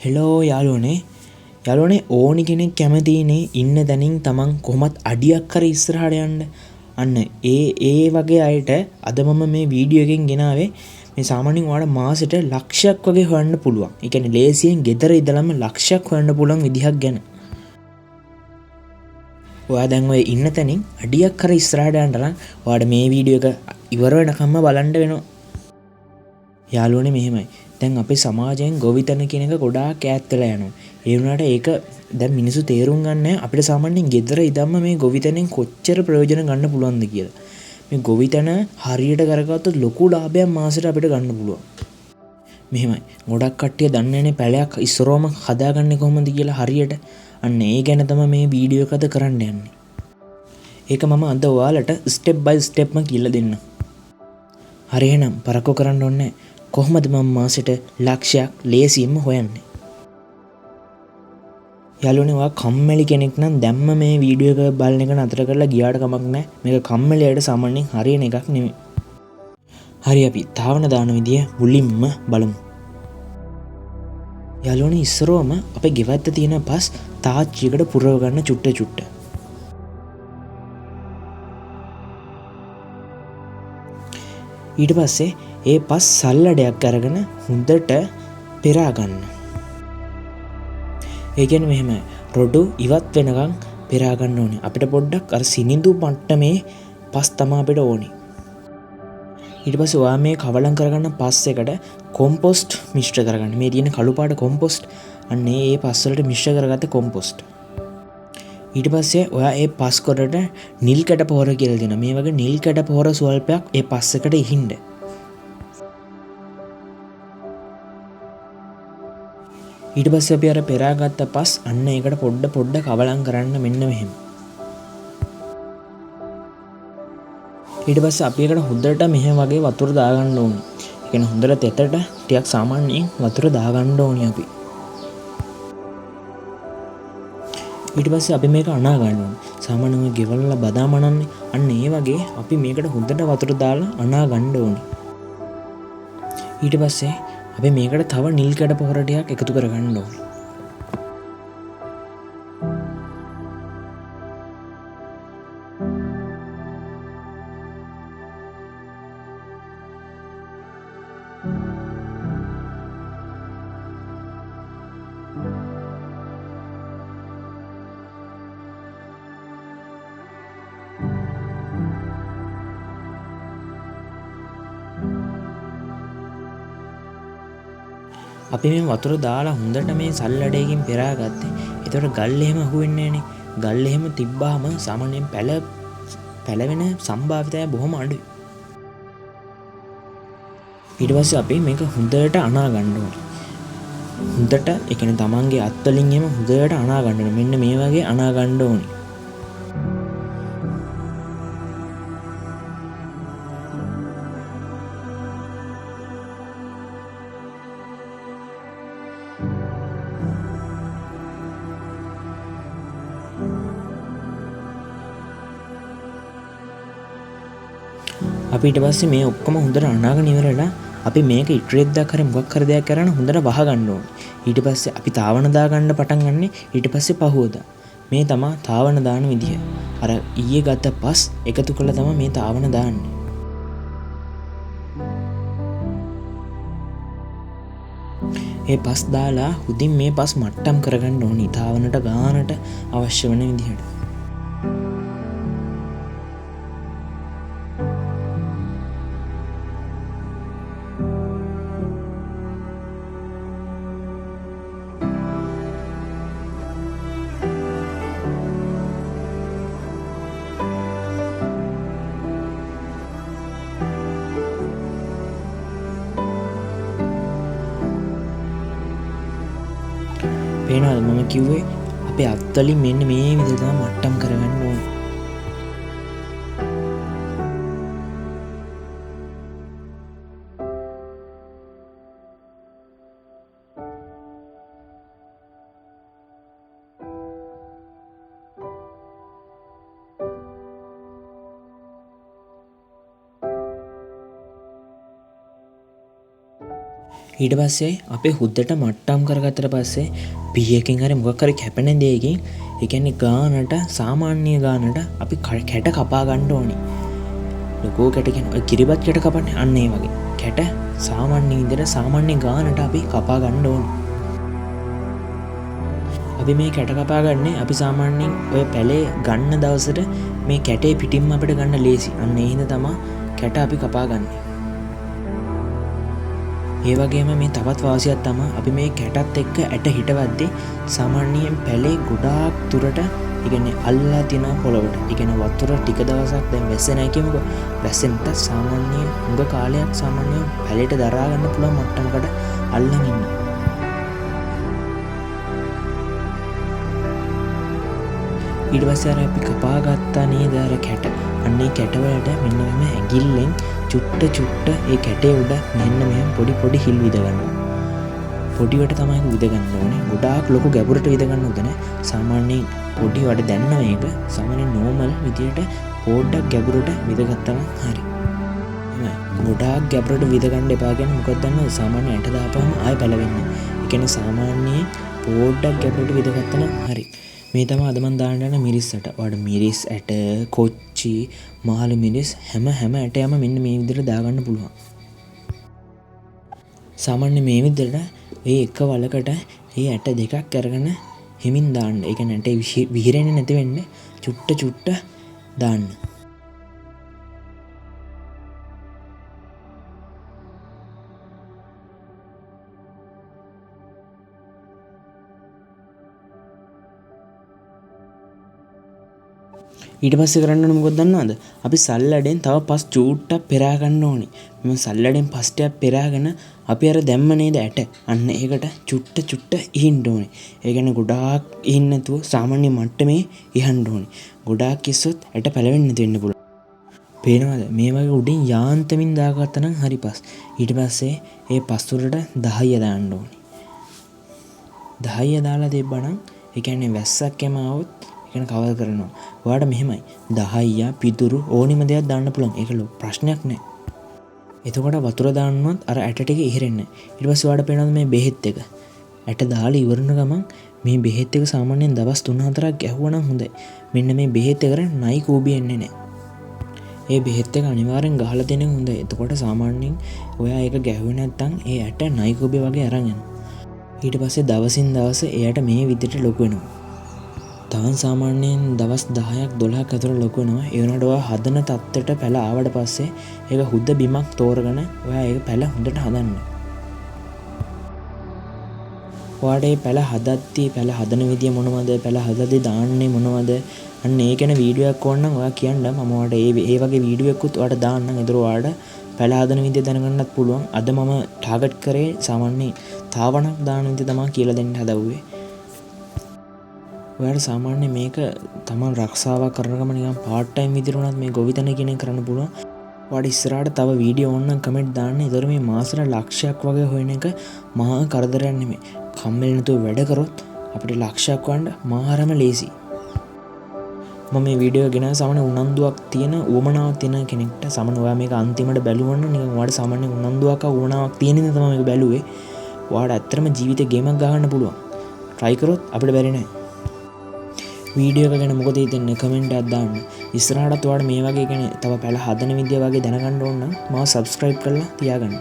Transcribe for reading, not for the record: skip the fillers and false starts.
Hello යාළුවනේ ඕනි කෙනෙක් කැමතිනේ ඉන්න තැනින් තමන් කොහොමත් අඩියක් කර ඉස්සරහට යන්න. අන්න ඒ වගේ අයට අද මම මේ වීඩියෝ එකෙන් ගෙනාවේ මේ සාමාන්‍යයෙන් ඔයාලට මාසෙට ලක්ෂයක් වගේ හොයන්න පුළුවන්. ඒ කියන්නේ ලේසියෙන් ගෙදර ඉඳලම ලක්ෂයක් හොයන්න පුළුවන් විදිහක් ගැන. ඔයා දැන් ඔය ඉන්න තැනින් අඩියක් කර ඉස්සරහට යන්න නම් ඔයාලට මේ වීඩියෝ එක ඉවර වෙනකම්ම බලන්න වෙනවා. යාළුවනේ මෙහෙමයි. දැන් අපේ සමාජයෙන් ගොවිතැන කියන එක ගොඩාක් ඈත් වෙලා යනවා. ඒ වුණාට ඒක දැන් මිනිස්සු තේරුම් ගන්න අපිට සාමාන්‍යයෙන් ගෙදර ඉඳන්ම මේ ගොවිතැනෙන් කොච්චර ප්‍රයෝජන ගන්න පුළුවන්ද කියලා. මේ ගොවිතැන හරියට කරගත්තොත් ලොකු ලාභයක් මාසෙට අපිට ගන්න පුළුවන්. මෙහෙමයි. ගොඩක් කට්ටිය දන්නේ නැනේ පැලයක් ඉස්සරවම හදාගන්නේ කොහොමද කියලා හරියට. අන්න ඒ ගැන තමයි මේ වීඩියෝ එක අද කරන්න යන්නේ. ඒක මම අද ඔයාලට ස්ටෙප් බයි ස්ටෙප්ම කියලා දෙන්නම්. හරි එහෙනම් පරක්කු කරන්න ඕනේ. කොහොමද මම මාසෙට ලක්ෂයක් ලේසියෙන්ම හොයන්නේ? යාළුවනේ ඔයා කම්මැලි කෙනෙක් නම් දැම්ම මේ වීඩියෝ එක බලන එක නතර කරලා ගියාට කමක් නැහැ. මේක කම්මැලියට සාමාන්‍යයෙන් හරියන එකක් නෙමෙයි. හරි අපි තාවන දාන විදිය මුලින්ම බලමු. යාළුවනේ ඉස්සරවම අපේ ගෙවැත්ත තියෙන පස් තාච්චියකට පුරව ගන්න චුට්ට. ඊට පස්සේ ඒ පස් සල්ලඩයක් අරගෙන හොඳට පෙරා ගන්න. ඒ කියන්නේ මෙහෙම රොඩු ඉවත් වෙනකන් පෙරා ගන්න ඕනේ. අපිට පොඩ්ඩක් අර සිනිඳු මට්ටමේ පස් තමයි අපිට ඕනේ. ඊට පස්සේ ඔයා මේ කවලම් කරගන්න පස් එකට කොම්පොස්ට් මිශ්‍ර කරගන්න. මේ තියෙන කළු පාට කොම්පොස්ට් අන්නේ ඒ පස් වලට මිශ්‍ර කරගත්ත කොම්පොස්ට්. ඊට පස්සේ ඔයා ඒ පස් කොටට නිල් කැට පොහොර කියලා දෙනවා. මේ වගේ නිල් කැට පොහොර ස්වල්පයක් ඒ පස් එකට ඉහින්න. ඊට පස්සේ අපි අර පෙරාගත්ත පස් අන්න ඒකට පොඩ්ඩ කවලම් කරන්න මෙන්න මෙහෙම. ඊට පස්සේ අපි ඒකට හොඳට මෙහෙම වගේ වතුර දාගන්න ඕනේ. ඒ කියන්නේ හොඳට තෙතට ටිකක් සාමාන්‍යයෙන් වතුර දාගන්න ඕනේ අපි. ඊට පස්සේ අපි මේක අනා ගන්න ඕනේ. සාමාන්‍යයෙන් ගෙවල් වල බදාම අනන්නේ. අන්න ඒ වගේ අපි මේකට හොඳට වතුර දාලා අනා ගන්න ඕනේ. ඊට පස්සේ අපි මේකට තව නිල් කැට පොහොර ටිකක් එකතු කරගන්න ඕනේ. අපි මේ වතුර දාලා හොඳට මේ සල්ලඩයකින් පෙරා ගත්තේ. ඒතකොට ගල් එහෙම අහුවෙන්නේ නැහනේ. ගල් එහෙම තිබ්බාම සාමාන්‍යයෙන් පැලවෙන සම්භාවිතය බොහොම අඩුයි. ඊට පස්සේ අපි මේක හොඳට අනා ගන්න ඕනේ. හොඳට ඒ කියන්නේ තමන්ගේ අත් වලින් එහෙම හොඳට අනා ගන්න ඕනේ. මෙන්න මේ වගේ අනා ගන්න ඕනේ. අපි ඊට පස්සේ මේ ඔක්කොම හොඳට අනාගෙන ඉවරලා අපි මේක ඉටරෙද්දක් හරි මොකක් හරි දෙයක් කරන් හොඳට වහ ගන්න ඕනේ. ඊට පස්සේ අපි තාවන දා ගන්න පටන් ගන්නෙ ඊට පස්සේ පහුවදා. මේ තමයි තාවන දාන විදිය. අර ඊයේ ගත්ත පස් එකතු කරලා තමයි මේ තාවන දාන්නේ. ඒ පස් දාලා හුදින් මේ පස් මට්ටම් කරගන්න ඕනි තාවනට ගානට අවශ්‍ය වෙන විදිහට. පේනවද මම කිව්වේ අපේ අත්වලින් මෙන්න මේ විදිහට තමයි මට්ටම් කරගන්න ඕනේ. ඊට පස්සේ අපේ හුද්දට මට්ටම් කරගත්තට පස්සේ පීයකින් හරි මොකක් හරි කැපෙන දෙයකින් ඒ කියන්නේ ගානට සාමාන්‍ය ගානට අපි කැට කපා ගන්න ඕනි. ලොකෝ කැට කියන්නේ කිරිබත් කැට කපන්නේ අන්න ඒ වගේ. කැට සාමාන්‍ය විදිහට සාමාන්‍ය ගානට අපි කපා ගන්න ඕනි. අපි මේ කැට කපා ගන්නේ අපි සාමාන්‍යයෙන් ඔය පැලේ ගන්න දවසට මේ කැටේ පිටින්ම අපිට ගන්න ලේසි. අන්න ඒ හින්දා තමයි කැට අපි කපා ගන්නේ. ඒ වගේම මේ තවත් වාසියක් තමයි අපි මේ කැටත් එක්ක ඇට හිටවද්දී සාමාන්‍යයෙන් පැලේ ගොඩාක් දුරට ඒ කියන්නේ අල්ලලා තියන පොළවට. ඒ කියන්නේ වතුර ටික දවසක් දැන් වැස්සේ නැහැ කියමුකෝ. වැස්සෙන්ට සාමාන්‍යයෙන් උඟ කාලයක් සාමාන්‍යයෙන් පැලේට දරා ගන්න පුළුවන් මට්ටමකට අල්ලන් ඉන්නවා. ඊට පස්සේ අර අපි කපා ගත්තා නේද අර කැට. අන්නේ කැටවලට මෙන්න මෙහෙම ඇඟිල්ලෙන් චුට්ට ඒ කැටේ උඩ මෙන්න මෙහෙම පොඩි හිල් විද ගන්නවා. පොඩිවට තමයි විද ගන්න ඕනේ. ගොඩාක් ලොකු ගැඹුරට විද ගන්න ඕනේ නැහැ. සාමාන්‍යයෙන් පොඩි වඩ දැන්න මේක සාමාන්‍යයෙන් නෝමල් විදියට පොඩ්ඩක් ගැඹුරට විද ගත්තා නම් හරි. එහෙමයි. ගොඩාක් ගැඹුරට විද ගන්න එපා කියන්නේ මොකක්ද දන්නවද? සාමාන්‍ය ඇට දාපුවම ආයෙ පැලවෙන්නේ. ඒ කියන්නේ සාමාන්‍යයෙන් පොඩ්ඩක් ගැඹුරට විද ගත්තා නම් හරි. මේ තමයි අද මන් දාන්න යන මිරිස් ඇට. ඔයාලට මිරිස් ඇට, කොච්චි, මාළු මිරිස් හැම ඇටයම මෙන්න මේ විදිහට දාගන්න පුළුවන්. සාමාන්‍ය මේ විදිහට මේ එක වලකට මේ ඇට දෙකක් අරගෙන හිමින් දාන්න. ඒ කියන්නේ ඇටේ විහිරෙන්නේ නැති වෙන්න චුට්ට දාන්න. ඊට පස්සේ කරන්න ඕනේ මොකද දන්නවද? අපි සල්ලඩෙන් තව පස් චූට්ටක් පෙරා ගන්න ඕනේ. මෙම සල්ලඩෙන් පස් ටිකක් පෙරාගෙන අපි අර දැම්ම නේද ඇට. අන්න ඒකට චුට්ට ඉහින්න ඕනේ. ඒ කියන්නේ ගොඩාක් ඉහින්න නැතුව සාමාන්‍ය මට්ටමේ ඉහන්න ඕනේ. ගොඩාක් ඉස්සොත් ඇට පැලවෙන්න නැති වෙන්න පුළුවන්. පේනවද? මේ වගේ උඩින් යාන්තමින් දාගත්තා නම් හරි පස්. ඊට පස්සේ ඒ පස් වලට 10 දාන්න ඕනේ. 10 දාලා තිබ්බනම් ඒ කියන්නේ වැස්සක් එම આવොත් කවර් කරනවා. ඔයාට මෙහෙමයි 10 පිදුරු ඕනිම දෙයක් දාන්න පුළුවන්. ඒක ප්‍රශ්නයක් නෑ. එතකොට වතුර දාන්නවත් අර ඇට ටික ඉහිරෙන්නේ නෑ. ඊට පස්සේ ඔයාට පේනවද මේ බෙහෙත් එක? ඇට දාලා ඉවරන ගමන් මේ බෙහෙත් එක සාමාන්‍යයෙන් දවස් 3-4ක් ගැහුවා නම් හොඳයි. මෙන්න මේ බෙහෙත් එකට නයි කූබි එන්නේ නෑ. ඒ බෙහෙත් එක අනිවාර්යෙන් ගහලා දෙන එක හොඳයි. එතකොට සාමාන්‍යයෙන් ඔයා ඒක ගැහුවේ නැත්නම් ඒ ඇට නයි කූබි වගේ අරන් යනවා. ඊට පස්සේ දවසින් දවස එයාට මේ විදිහට ලොකු වෙනවා. තවන් සාමාන්‍යයෙන් දවස් 10ක් 12ක් ඇතුළත ලොකු වෙනවා. ඒ වුණාට ඔයා හදන තත්ත්වයට පැල ආවට පස්සේ ඒක හුද්ද බිමක් තෝරගෙන ඔයා ඒක පැල හොඳට හදන්න. ඔයාට මේ පැල හදද්දී පැල හදන විදිය මොනවද? පැල හදද්දී දාන්නේ මොනවද? අන්න ඒ ගැන වීඩියෝ එකක් ඕන නම් ඔයා කියන්න. මම ඔයාට ඒ වගේ වීඩියෝ එකකුත් ඔයාට දාන්නම්. ඒතර ඔයාට පැල හදන විදිය දැනගන්නත් පුළුවන්. අද මම ටාගට් කරේ සාමාන්‍යයෙන් තාවණක් දාන විදිය තමයි කියලා දෙන්න හදවුවේ. ඔයාට සාමාන්‍ය මේක තමන් රක්ෂාවක් කරන ගම නිකන් පාර්ට් ටයිම් විදිහට උනත් මේ ගොවිතැන කියන එක කරන්න පුළුවන්. ඔයාට ඉස්සරහට තව වීඩියෝ ඕන නම් කමෙන්ට් දාන්න. ඒතර මේ මාසෙට ලක්ෂයක් වගේ හොයන එක මහා කරදරයක් නෙමෙයි. කම්මැලි නැතුව වැඩ කරොත් අපිට ලක්ෂයක් වන්න මාරම ලේසි. මම මේ වීඩියෝ ගෙන සාමාන්‍ය උනන්දුවක් තියෙන උවමනාවක් තියෙන කෙනෙක්ට සාමාන්‍ය ඔයා මේක අන්තිමට බැලුවා නම් නිකන් ඔයාට සාමාන්‍ය උනන්දුවක් උවමනාවක් තියෙන නිසා තමයි මේක බැලුවේ. ඔයාට ඇත්තටම ජීවිතේ ගේමක් ගහන්න පුළුවන්. try කරොත් අපිට බැරි නෑ. වීඩියෝ එක ගැන මොකද හිතන්නේ කමෙන්ට් එකක් දාන්න. ඉස්සරහටත් ඔයාලට මේ වගේ ගැන තව පැල හදන විදිය වගේ දැනගන්න ඕන නම් මාව subscribe කරලා තියාගන්න.